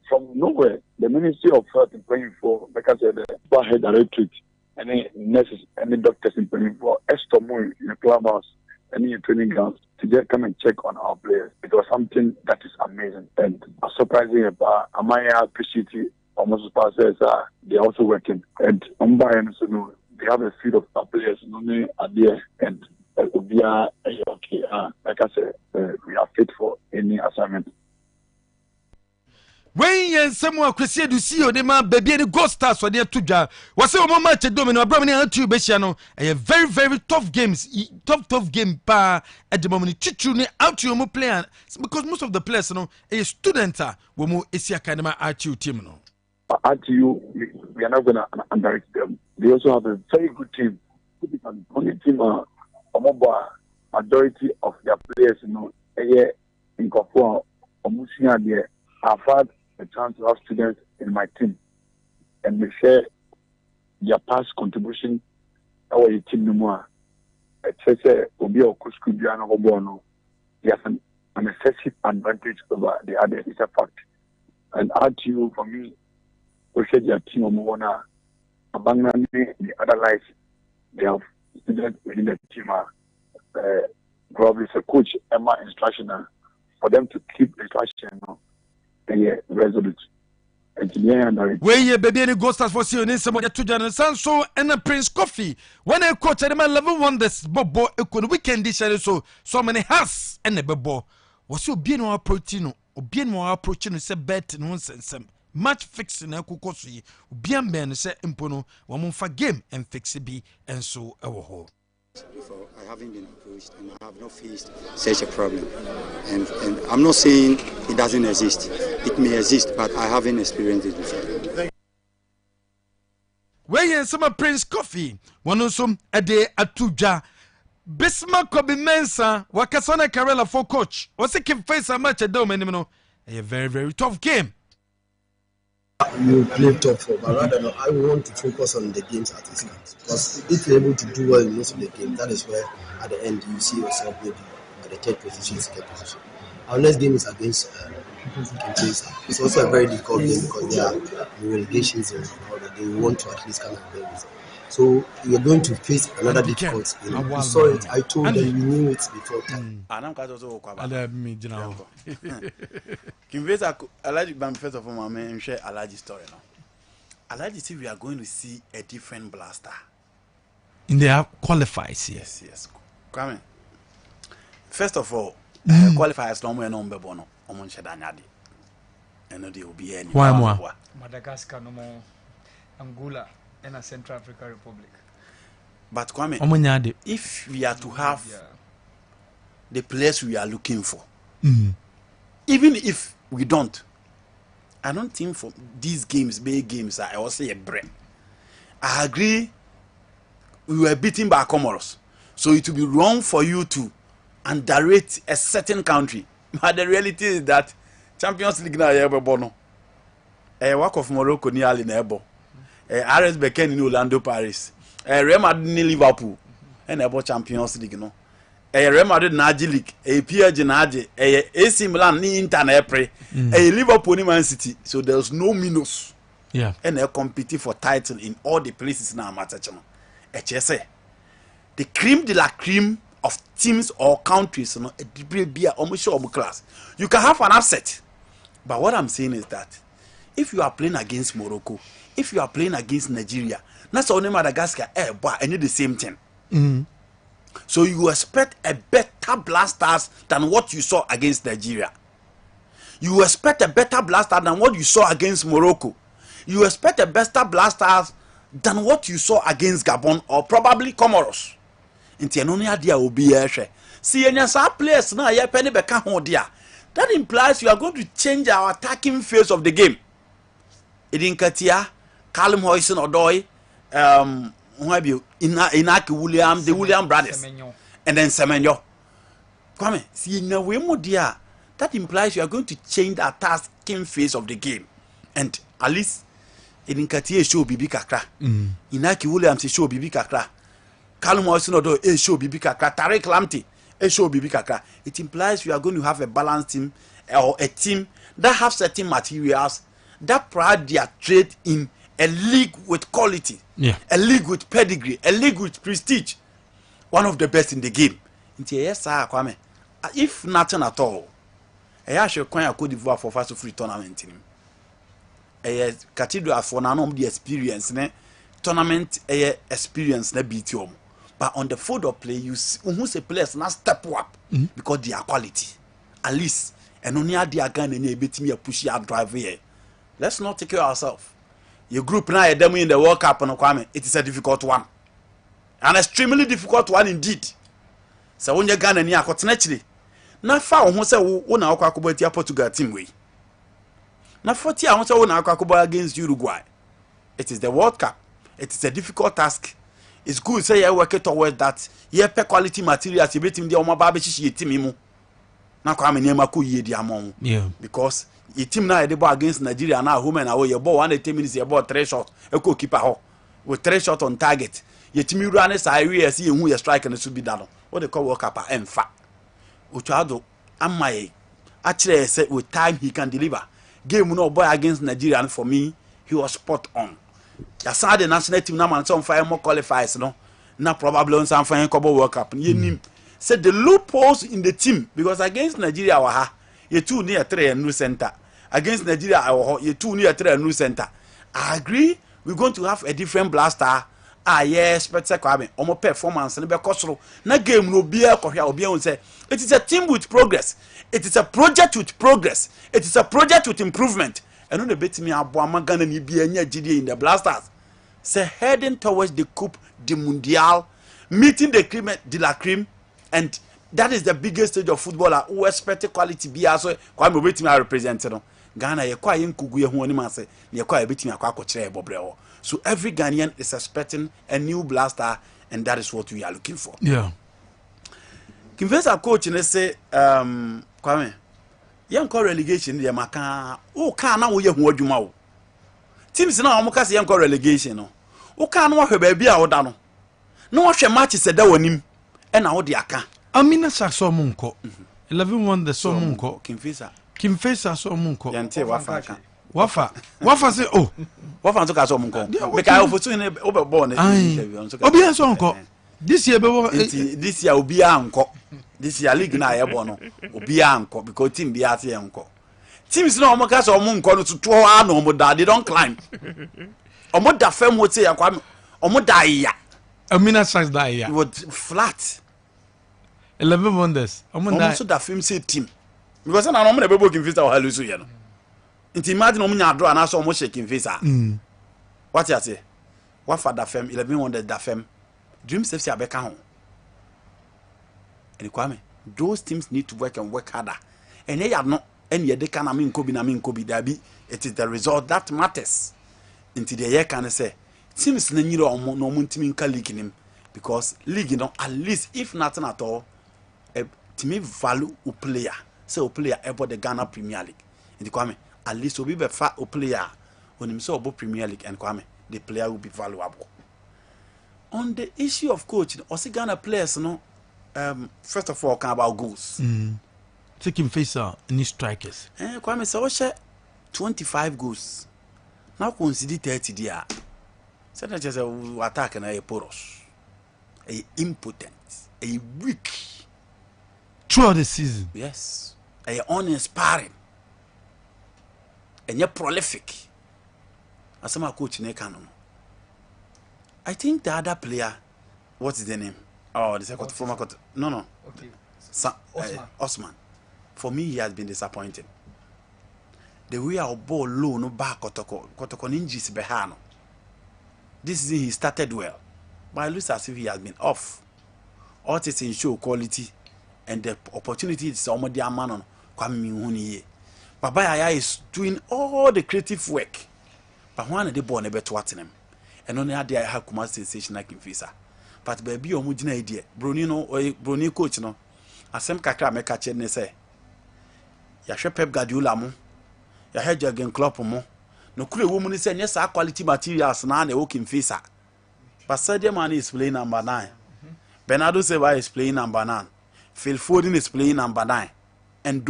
from nowhere, the Ministry of Health is praying for, like I said, the head directorate, any nurses, any doctors in praying for extra more in the clubhouse, any training grounds to just come and check on our players. It was something that is amazing and surprising about Amaya appreciate almost pastors they are also working and they have a few of our players are there and we are okay. Like I said, we are fit for any assignment. when yen semu akwese du see ode ma baby ni Gold Stars so dey to dwa wo se o match do me no abram ni atu be no very very tough games tough game pa at the moment chichu ni out you mo player because most of the players no a student wo mo esi academy archery team no at you we are not going to underrate them. They also have a very good team. The only team majority of their players in Kofor Omusia there. I've had a chance to have students in my team and they share their past contribution our team no more. It's Obi Okusku Biano Obono. He has an excessive advantage over the other. It's a fact. And add to you for me, we said your team Omona abandoning the other lives. They have students within the team probably a coach Emma instructional for them to keep instruction resolute. Where ye baby any Gold Stars for see in some to Jan so and Prince Coffee when a coach at my level one this bobo a could weekend dish so many has and a bebo was you being more protein or being more approaching say bet nonsense match fixing a kukosi bien ben say impono one for game and fix it be and so our whole. Before I haven't been approached and I have not faced such a problem and I'm not saying it doesn't exist. It may exist, but I haven't experienced it before. Where in some Prince Coffee one also a day at Tuja Bismarck Kobe Mensa Wakasona Karela for coach was a face a match at Domenino a very very tough game. You play top four, but rather no, I want to focus on the games at its end. Because if you're able to do well in most of the game, that is where at the end you see yourself maybe at the third position, second position. Our next game is against Kessben. It's also a very difficult game because there are relegations and all that. They want to at least come and play with. So you're going to face another difficult game. You saw it, I told them, we knew it before time. First of all, my man, share a large story now. A large see we are going to see a different blaster. In their qualifiers, yes. Come first of all, qualifiers no more number bono. Omon shadanyadi. And they will be any. Madagascar no more. Angola and a Central African Republic. But Kwame, if we are to have the players we are looking for, even if we don't, I don't think for these games, big games, I also say a break. I agree we were beaten by Comoros, so it will be wrong for you to underrate a certain country. But the reality is that Champions League now you bono. A work of Morocco nearly never. RS Beken in Orlando Paris. Real Madrid in Liverpool. And about Champions League no. Real Madrid Naji League. PSG Naji. AC Milan ni Inter na April. Liverpool ni Man City. So there's no minus. Yeah. And they compete for title in all the places now matter. HSA. The cream de la cream of teams or countries, almost class. You can have an upset. But what I'm saying is that if you are playing against Morocco, if you are playing against Nigeria, that's only Madagascar, but I need the same thing. So you expect a better blasters than what you saw against Nigeria. You expect a better blaster than what you saw against Morocco. You expect a better blasters than what you saw against Gabon or probably Comoros. Will be see any players now penny that implies you are going to change our attacking phase of the game. Idinkatia, Callum Hoyson Odoi, Inaki William, the William brothers, and then Semenyo. Come see in a way more dear. That implies you are going to change the attacking phase of the game. And at least Idinkatia show Bibi Kakra. Inaki Williams show Bibi Kakra. Callum Hoyson Odoi show Bibi Kakra. Tarek Lamptey show Bibi Kakra. It implies you are going to have a balanced team or a team that have certain materials that pride their trade in a league with quality, a league with pedigree, a league with prestige, one of the best in the game. If nothing at all, I should quite a Cote d'Ivoire for first free tournament. A cathedral for none the experience, tournament experience, beat you. But on the field of play, you see who's a players now step up because they are quality. At least, and only they are going to be a push out drive here. Let's not take care of ourselves. Your group now, you demo in the World Cup, it is a difficult one. An extremely difficult one indeed. So when you Ghana near continentally, na fa who say wo na akwa akobati Portugal team we. Na 40 I want to na akwa akobati against Uruguay. It is the World Cup. It is a difficult task. It's good say you work towards that. You pay quality materials you bet him the omo ba be chichi team mu. Na kwa me nema ko yie di amon. Yeah. Because your team now the ball against Nigeria now home and away your ball 180 minutes your ball 3 shots. E go keeper ho. With 3 shots on target. Your team run say we see who you strike and it should be done. What they call World Cup emfa. Uchado amaye actually say with time he can deliver. Game no boy against Nigeria and for me he was spot on. Ya sa the national team na man some fire more qualifiers no. Na probably on some fire couple World Cup. You said the loopholes in the team because against Nigeria wa you 2 near 3 and new center. Against Nigeria you 2 near 3 and new center. I agree we're going to have a different blaster. Yes, but omo performance and be kosoro na game no bia kohia obi on say it is a team with progress, it is a project with progress, it is a project with improvement. And no bet me abo Ghana ni bia nya gidi in the blasters say heading towards the coupe du mondial, meeting the cream de la cream, and that is the biggest stage of footballer who expect quality bia so kwa me bet me represent no Ghana ye kwa yin kugu ye ho ani ma say ye kwa ye bet me akwa akokire bobreo. So every Ghanaian is expecting a new blaster, and that is what we are looking for. Yeah. Kimfesa coach and say, Kwame, young call relegation, the Maka, oh, can now we have what you know. Teams now, Mocas young call relegation. Oh, can what her baby out down. No, she matches a dawanim, and now the Aka. Amina Sasso Munko. 11 won the Somunko. Kimfesa so Munko. Yante Wafaka. Wafa say oh. Wafa took us on Munko. Because I was soon overborn. Obia Sonko. This year, Obia Unco. This year, league na Ebono. Obia Unco because team be at Unco. Teams no Mocas or Munko to 2 hours no more that they don't climb. Omo da fem would say, Omo die. Amina Sacks die. Would flat 11 wonders. Omo so da film say team. Because I know I'm never booking visa or hallucination. Inti imagine omunya draw na so omo shaking visa. What you say? What for da fem 1100 da fem? Dream safe abeka ho. And Kwame, those teams need to work and work harder. And they are not any de kana min kobi dabi. It is the result that matters. Inti the year can say teams na nyiro omo no muntimi nka league nim because league no at least if nothing at all team value a player. Say a player about the Ghana Premier League. Inti Kwame at least will be a player when him so about Premier League and Kwame, the player will be valuable. On the issue of coaching, also Ghana players, no, first of all, can about goals. Taking face any strikers. Kwame so share 25 goals. Now consider 30 there. So that just a attack and a porous, a impotent, a weak throughout the season. Yes, a uninspiring. And you're prolific. As my coach in Canon. I think the other player, what is the name? Oh, the second former coach. No. Okay. Osman. For me, he has been disappointed. The way our ball low no back Kotoko ninjas behano. This season he started well, but it looks as if he has been off. All this in show quality and the opportunity is almost the man on Baba Yaya is doing all the creative work. But one of the born a better watching him. And only had I have come sensation like in Visa. But baby, your mujina idea. Bruni coach no. Asem kakra me catch ne say. Ya Pep Guardiola mo. Ya Jurgen Klopp mo. No kule woman say yes quality materials na na work in Visa. But Sadio Mane is playing number 9. Bernardo Silva is playing number 9. Phil Foden is playing number 9. And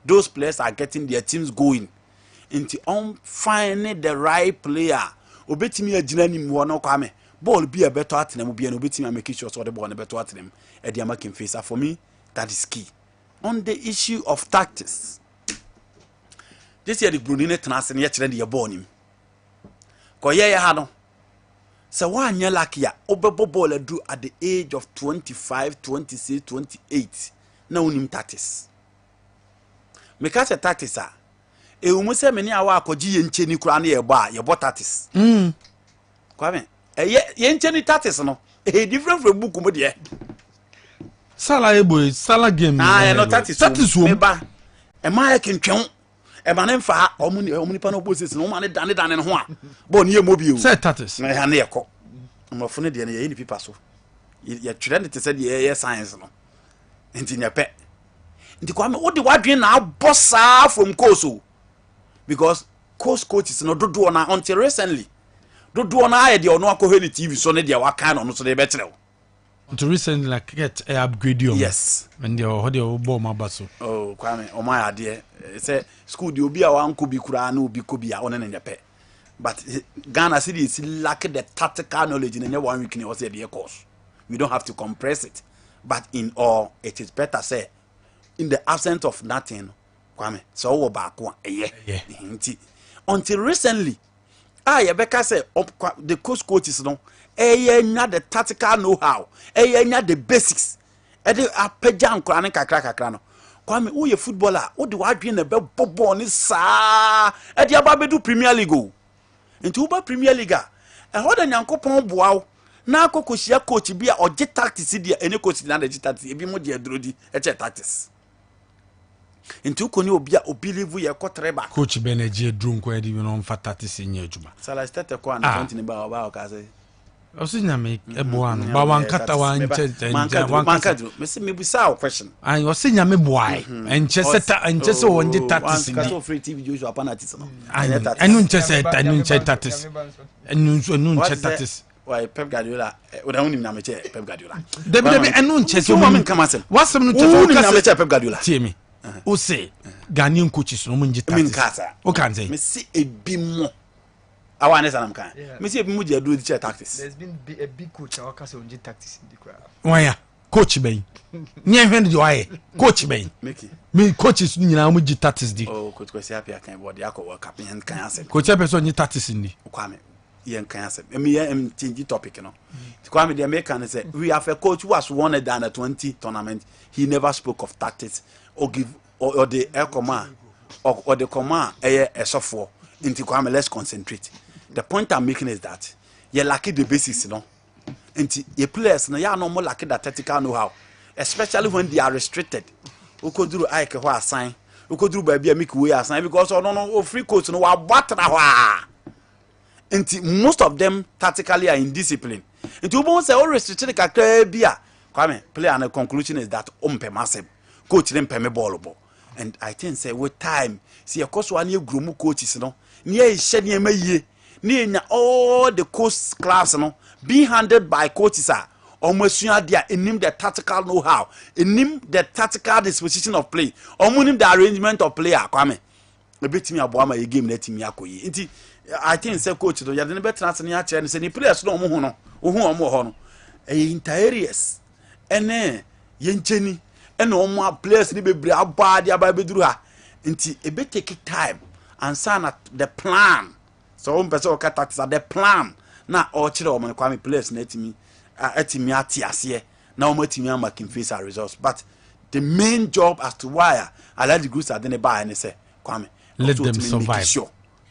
those players are getting their teams going into finding the right player. Obetimi agina ni mo no kwame. Ball be a better at them, be an obetimi make sure so the ball better at them. And they are making face. For me, that is key. On the issue of tactics, this year the Brunei transfer yet the born him. Koye ya no. So one year like ya, obebo ball do at the age of 25, 26, 28. Now him tactics. Because a tactics e umu se meni awa akoji ye ncheni kura na ye ba ye botatis kwame ye ncheni tatis no different from book mo de Sala ebo sala game no tatis wo ba e ma ye kentwen e ma ne mfa omuni pa no bosses no ma ne dane ho a bo ne ye mobi o say tatis na ya ne ye ko mo fo ne de ne ye ni pipa so ye twere ne te se de ye science no enti nya pe enti kwame wo de wadwen na abosa from coast because coaches no dodo na until recently dodo na aye de ono akọ he TV so ne de waka na no so de be kire to recently like get a upgrade you yes and the how the ball ma baso oh kwame o ma ade say school de obi a wanko bi kura na obi ko bi a one ne nyepe but Ghana city is lack the tactical knowledge in 1 week was the course we don't have to compress it but in all it is better say in the absence of nothing kwame so wo ba ko nti until recently yebeka say the coaches no nya the tactical know-how nya the basics de apaja nkora ne kakra no kwame wo ye footballer wo de wadwe na be bobo ni saa de ababedu Premier League o nti wo ba Premier League ho da nyankopon boawo na akokosia coach bi a oje tactics dia ene coach na de tactics ebi mo de adrodi tactics nti ukoni obi a obelieve ye kotreba coach Beneji drunk we di no mfa tactics nya adwuma sala start ko na 20 ba o ka say osi Nyame eboa no ba wan kata wan mankadro mesi me busa question ai osi Nyame boai enche seta enche se wonje tactics ni ka free TV Joshua penalties no enu enche seta enu enche tactics enu enche tactics why Pep Guardiola we don't need na meche Pep Guardiola debi enu enche so mo nkama sem wasem no enche so ka meche Pep Guardiola tie me o say Ghanaian coaches no mo nje tactics o kan say me si ebi mo awa ne sanam kan me si ebi mo je do the tactics there's been a big coach our case on tactics in the crowd why coach ben nye hwen do aye coach ben me coaches nyina mo ji tactics di oh coach ko si happy kan body akọ captain kan asem coach person nyi tactics ndi kwame yen kan asem me yen change topic no kwame the American say we have a coach who has won a than a 20 tournament he never spoke of tactics or give or the air command or the command a software into kwame let's concentrate. The point I'm making is that you lack the basics, you know. And your players, no, you are no more lack that tactical know-how, especially when they are restricted. We could do I can assign. We could do baby make way assign because no free coach no what na. And most of them tactically are indisciplined. And you won't say all restricted kakra Kwame play and the conclusion is that massive coach them pay me ball. And I think say with time see of course one year groom coaches no near shedding ye near all the coach class no being handled by coaches are almost there in him the tactical know-how in him the tactical disposition of play almost him the arrangement of player Kwame a bit me about my game let me akoyi I think say coach no you dey better trans near chair say the players no mo ho no omo ho no interiors ene yencheni and no players ni bebre abade ababeduru ha nti e be take time and sign the plan so person o tactics the plan na o kire o man Kwame players na atimi atiase na o matimi am making face our results but the main job as to why I let the groups are then buy and say Kwame let them survive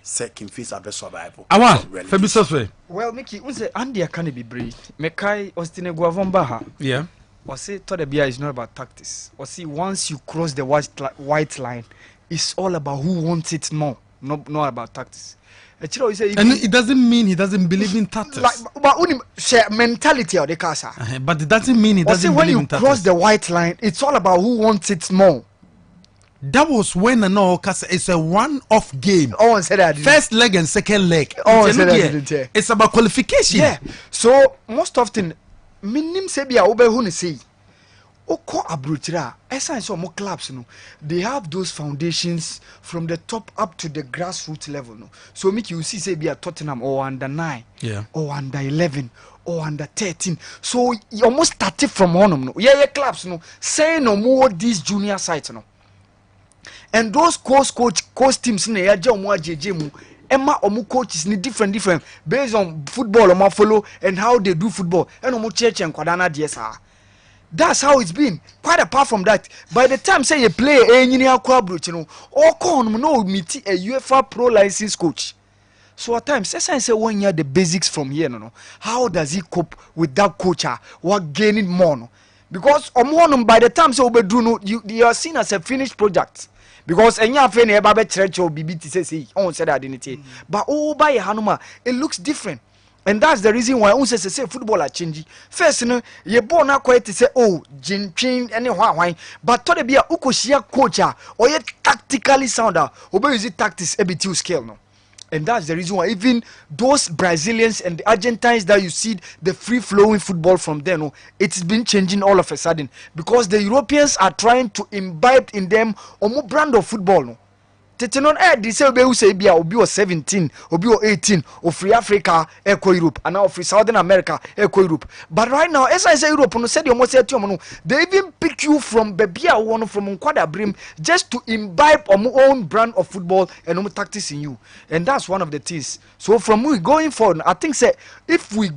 second face are best survival Fabiso well Mickey unse Andy can be brave mekai Ostine Guavomba ha yeah or say to the beer is not about tactics or see once you cross the white line it's all about who wants it more not about tactics and it doesn't mean he doesn't believe in tactics but only share mentality of the casa but it doesn't mean he doesn't believe in tactics. When you cross the white line it's all about who wants it more. That was when it's a one-off game. Oh, said that first leg and second leg. Oh, said that it's about qualification. Yeah. So most often, minim sebia obehu ne say. Oko abrochira. Esa so mo clubs no. They have those foundations from the top up to the grassroots level no. So make you see sebia Tottenham or under 9, or under 11. Or under 13, so you almost started from one no. Yeah, clubs no. Say no more these junior sites no. And those coach teams na ya omo ajeje mu emma omo coaches ni different based on football omo follow and how they do football and omo church and kwadana de sa That's how it's been. Quite apart from that, by the time say you play a engineer quabruch, you know, all con no meet a UEFA pro license coach. So at times, say 1 year the basics from here, no. How does he cope with that coach? What gaining more? No? Because by the time say no, you are seen as a finished project. Because enya fe na eba be church or BBT say on said identity. But by Hanuma, it looks different. And that's the reason why on say football are changing. First, you know, ye born na quite say jin chin any why. But to the be a ukoshia coach or ye tactically sounder, obe use tactics EBT scale no. And that's the reason why even those Brazilians and the Argentines that you see the free-flowing football from there, no, it's been changing all of a sudden because the Europeans are trying to imbibe in them a more brand of football. No, Tetenon they say obi say bia obi o 17, obi o 18, of free Africa, eco Europe, and now free Southern America, eco Europe. But right now, as I say Europe, no said you must say to they even pick you from Bebia one from Nkwada Brim just to imbibe our own brand of football and tactics in you. And that's one of the things. So from we going forward, I think say if we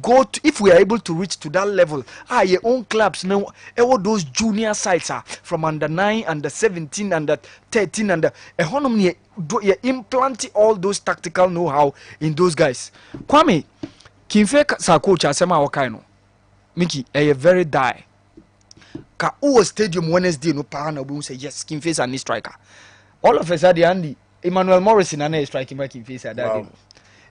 are able to reach to that level, your own clubs now, all those junior sides from under 9, under 17, under 13, under you implant all those tactical know-how in those guys. Kwame, Kimfe sa coach asema wakaino. Miki, a very die. Ka uwa stadium Wednesday no parana we say yes, Kimfe is a striker. All of a sudden, Andy, Emmanuel Morrison and striking by Kimfe said that.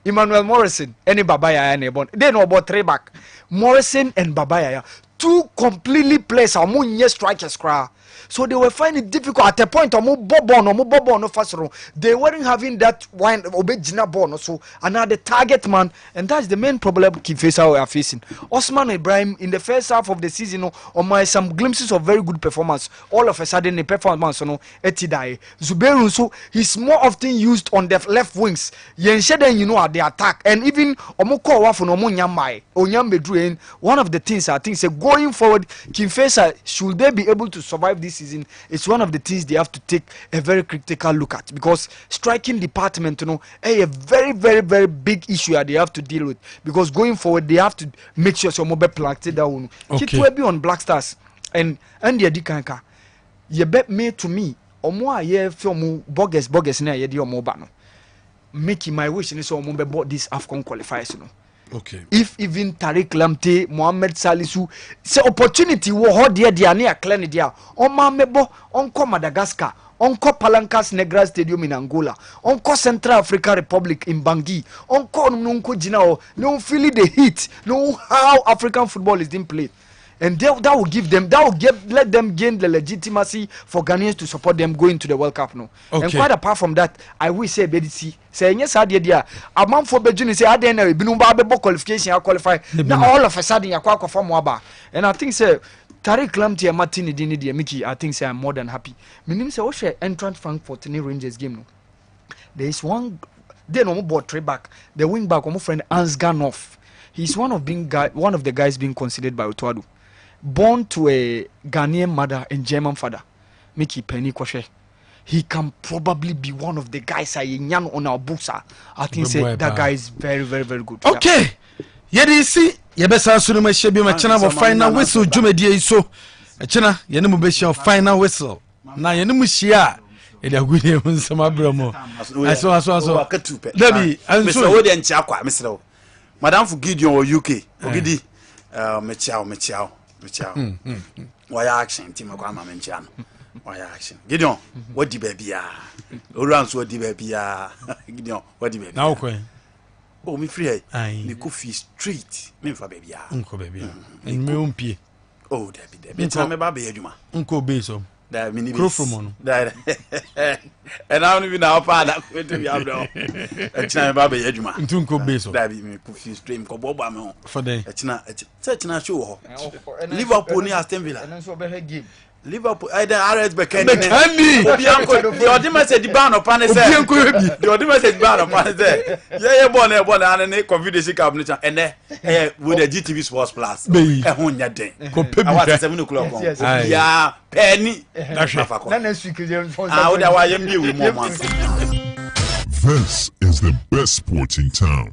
Emmanuel Morrison, any Babaya and Ebon. They know about 3 back. Morrison and Babaya, 2 completely players are more strikers cry. So they were finding it difficult at a point. They weren't having that wine obejina ball so another target man, and that's the main problem Kifesa we are facing. Osman Ibrahim in the first half of the season, my some glimpses of very good performance. All of a sudden the performance etidai. Zubairu so he's more often used on the left wings. Yensheden at the attack, and even Omoko Wafon Omonyamai Onyambedru. One of the things I think say going forward, Kifesa should they be able to survive this season, it's one of the things they have to take a very critical look at, because striking department, a very, very, very big issue that they have to deal with, because going forward they have to make sure some mobile planted down. It will be on Black Stars and the Dikanka. You bet me to me or more ye film bogus na ye di omobano. Making my wish in so bought this AFCON qualifiers, Okay. If even Tariq Lamptey, Mohamed Salisu, say opportunity wo ho de ne akla ne dia. On ma mebo onko Madagascar, onko Palancas Negra Stadium in Angola, onko Central African Republic in Bangui, onko nunko jinao, no feel the heat, know how African football is being played. And that will give them, let them gain the legitimacy for Ghanaians to support them going to the World Cup. No, okay. And quite apart from that, I will say, BDC, say yes, I did. A month for Beijing, say I didn't know qualification, I qualify. Now all of a sudden, you qualify from Waba, and I think say Tariq Lamptey and Martin Dini Miki. I think say I'm more than happy. My name say Oshe entrant Frankfurt in the Rangers game. No, there is one. They no more bought 3 back. The wing back, my friend Ansganov. He's one of the guys being considered by Otuadu. Born to a Ghanaian mother and German father, Mickey Penny Koshe. He can probably be one of the guys I young on our books. I think say that guy is very, very, very good. Okay. Yedi see, yebesa sunu me shebi ma chana mo final whistle dwumedie iso. Chana ye ne mo be shia final whistle. Na ye ne mo shia e da gude mo nsama bramo. Aso. Dabi, Mr. Odi encha kwa Mr. Madam for Gideon or UK. Ogidi me ciao. Why action team kwa mama menchano. Why action. Gideon, what di baby ya? Orange what di baby ya? Gideon, what di baby? Now kwen. Oh, me free. Me coffee straight. Me for baby ya. Unko baby ya. En me umpie. Oh, Debbie. Me tell me ba be adwuma. Unko beso. Da mini be. Crofomono. Da. And I don't even know pa na ko to be abdo. E china me ba be adwuma. Unko beso. Da bi me coffee stream ko bobo me ho. For day. E china show ho. Liverpool ni Aston Villa. And so be game. Liverpool I then RS Bekani Obianko the odi message ban up and say the odi message ban up and say yeah born and na confidence cup no chan ene with the GTV Sports Plus e ho nya den I was 7 o'clock yeah penny na next week we more. This is the best sport in town.